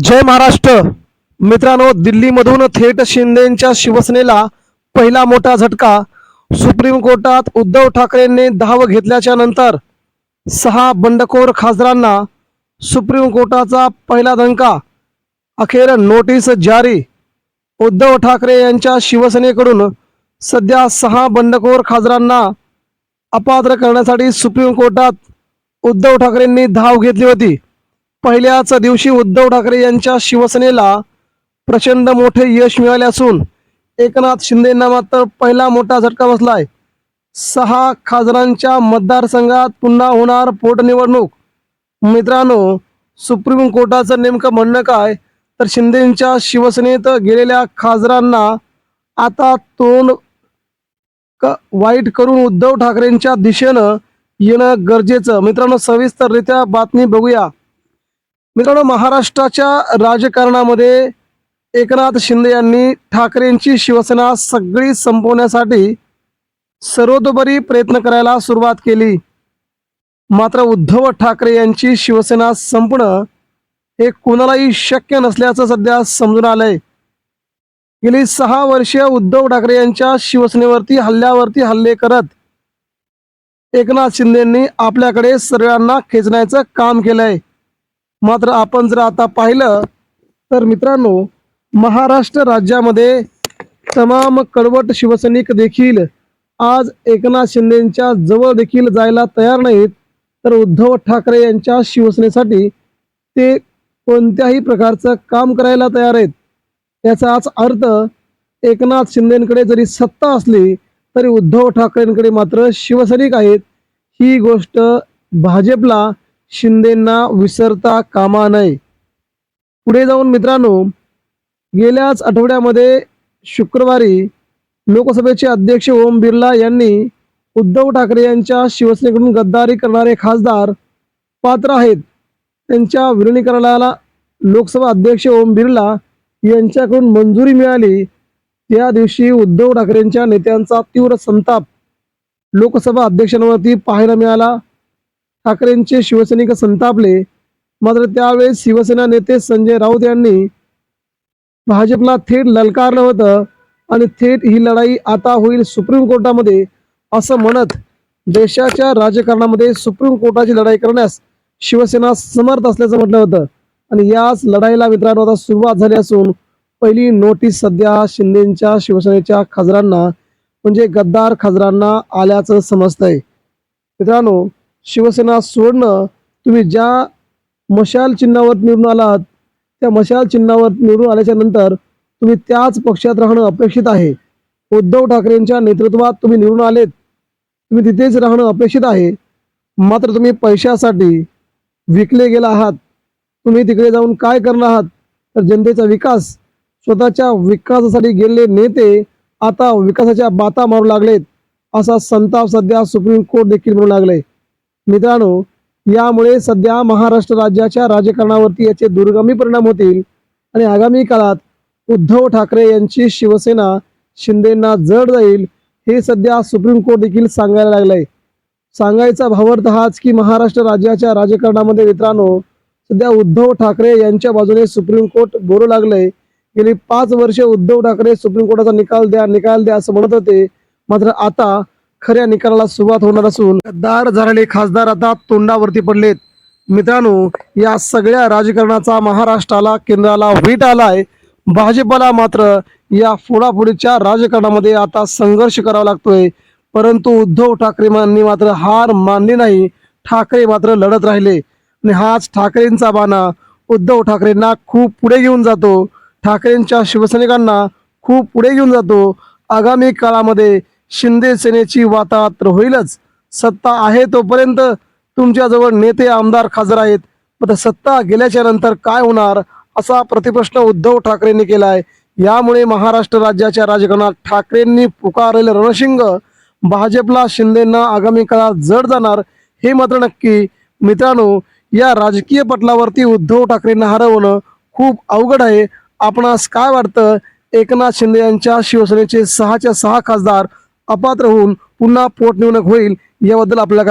जय महाराष्ट्र. मित्रांनो, दिल्लीमधून थेट शिंदेंच्या शिवसेनेला पहिला मोठा झटका. सुप्रीम कोर्टात उद्धव ठाकरेंनी धाव घेतल्याच्या नंतर 6 बंडखोर खासदारांना सुप्रीम कोर्टाचा पहिला धक्का. अखेर नोटीस जारी. उद्धव ठाकरे यांच्या शिवसेनेकडून सध्या 6 बंडखोर खासदारांना अपात्र करण्यासाठी सुप्रीम कोर्टात उद्धव ठाकरेंनी धाव घेतली होती. पहिल्याच दिवशी उद्धव ठाकरे यांच्या शिवसेनेला प्रचंड मोठे यश मिळाले असून एकनाथ शिंदेंना मात्र पहिला मोठा झटका बसलाय. 6 खासदारांच्या मतदारसंघात पुन्हा होणार पोटनिवडणूक. मित्रांनो, सुप्रीम कोर्टाचं नेमकं म्हणणं काय, तर शिंदेंच्या शिवसेनेत गेलेल्या खासदारांना आता तोंड वाईट करून उद्धव ठाकरेंच्या दिशेनं येणं गरजेचं. मित्रांनो, सविस्तररित्या बातमी बघूया. मित्रांनो, महाराष्ट्राच्या राजकारणामध्ये एकनाथ शिंदे यांनी ठाकरेंची शिवसेना सगळी संपवण्यासाठी सर्वतोपरी प्रयत्न करायला सुरुवात केली. मात्र उद्धव ठाकरे यांची शिवसेना संपणं हे कोणालाही शक्य नसल्याचं सध्या समजून आलंय. गेली 6 वर्षे उद्धव ठाकरे यांच्या शिवसेनेवरती हल्ल्यावरती हल्ले करत एकनाथ शिंदेंनी आपल्याकडे सर्वांना खेचण्याचं काम केलंय. मात्र आपण जर आता पाहिलं तर मित्रांनो, महाराष्ट्र राज्यामध्ये तमाम कडवट शिवसैनिक देखील आज एकनाथ शिंदेंच्या जवळ देखील जायला तयार नाहीत. तर उद्धव ठाकरे यांच्या शिवसेनेसाठी ते कोणत्याही प्रकारचं काम करायला तयार आहेत. याचाच अर्थ एकनाथ शिंदेंकडे जरी सत्ता असली तरी उद्धव ठाकरेंकडे मात्र शिवसैनिक आहेत. ही गोष्ट भाजपला शिंदेंना विसरता कामा नये. पुढे जाऊन मित्रांनो, गेल्याच आठवड्यामध्ये शुक्रवारी लोकसभेचे अध्यक्ष ओम बिर्ला यांनी उद्धव ठाकरे यांच्या शिवसेनेकडून गद्दारी करणारे खासदार पात्र आहेत त्यांच्या विलिनीकरणाला लोकसभा अध्यक्ष ओम बिर्ला यांच्याकडून मंजुरी मिळाली. त्या दिवशी उद्धव ठाकरेंच्या नेत्यांचा तीव्र संताप लोकसभा अध्यक्षांवरती पाहायला मिळाला. ठाकरेंचे शिवसैनिक संतापले. मात्र त्यावेळेस शिवसेना नेते संजय राऊत यांनी भाजपला थेट ललकारलं होतं आणि थेट ही लढाई आता होईल सुप्रीम कोर्टामध्ये असं म्हणत देशाच्या राजकारणामध्ये सुप्रीम कोर्टाची लढाई करण्यास शिवसेना समर्थ असल्याचं म्हटलं होतं. आणि याच लढाईला मित्रांनो आता सुरुवात झाली असून पहिली नोटीस सध्या शिंदेंच्या शिवसेनेच्या खासदारांना म्हणजे गद्दार खासदारांना आल्याचं समजतंय. मित्रांनो, शिवसेना सोडणं, तुम्ही ज्या मशाल चिन्हावर निवडून आलात त्या मशाल चिन्हावर निवडून आल्याच्या नंतर तुम्ही त्याच पक्षात राहणं अपेक्षित आहे. उद्धव ठाकरेंच्या नेतृत्वात तुम्ही निवडून आलेत, तुम्ही तिथेच राहणं अपेक्षित आहे. मात्र तुम्ही पैशासाठी विकले गेला आहात. तुम्ही तिकडे जाऊन काय करणार आहात, तर जनतेचा विकास, स्वतःच्या विकासासाठी गेलेले नेते आता विकासाच्या बाता मारू लागलेत असा संताप सध्या सुप्रीम कोर्ट देखील म्हणू लागले. मित्रांनो, यामुळे सध्या महाराष्ट्र राज्याच्या राजकारणावरती याचे दूरगामी परिणाम होतील आणि आगामी काळात उद्धव ठाकरे यांची शिवसेना शिंदेंना जड जाईल हे सध्या सुप्रीम कोर्ट देखील सांगायला लागलंय. सांगायचा भावार्थ हाच की महाराष्ट्र राज्याच्या राजकारणामध्ये मित्रांनो सध्या उद्धव ठाकरे यांच्या बाजूने सुप्रीम कोर्ट बोलू लागलंय. गेली 5 वर्षे उद्धव ठाकरे सुप्रीम कोर्टाचा निकाल द्या असं म्हणत होते. मात्र आता खऱ्या निकालाला सुरुवात होणार असून गद्दार झालेले खासदार आता तोंडावरती पडलेत. मित्रांनो, या सगळ्या राजकारणाचा महाराष्ट्राला केंद्राला वीट आलाय. भाजपला मात्र या फोडाफोडीच्या राजकारणामध्ये आता संघर्ष करावा लागतोय. परंतु उद्धव ठाकरेंनी मात्र हार मानली नाही. ठाकरे मात्र लढत राहिले आणि हाच ठाकरेंचा बाणा उद्धव ठाकरेंना खूप पुढे घेऊन जातो. ठाकरेंच्या शिवसैनिकांना खूप पुढे घेऊन जातो. आगामी काळामध्ये शिंदे सेनेची वाताहत होईलच. सत्ता आहे तोपर्यंत तुमच्याजवळ नेते आमदार खासदार आहेत, पण सत्ता गेल्याच्या नंतर काय होणार असा प्रतिप्रश्न उद्धव ठाकरेंनी केलाय. यामुळे महाराष्ट्र राज्याच्या राजकारणात ठाकरेंनी पुकारलेलं रणशिंग भाजपला शिंदेंना आगामी काळात जड जाणार हे मात्र नक्की. मित्रांनो, या राजकीय पटलावरती उद्धव ठाकरेंना हरवणं खूप अवघड आहे. आपणास काय वाटतं, एकनाथ शिंदे यांच्या शिवसेनेचे 6च्या 6 खासदार अपात्र होऊन पुन्हा पोटनिवडणूक होईल याबद्दल आपल्याला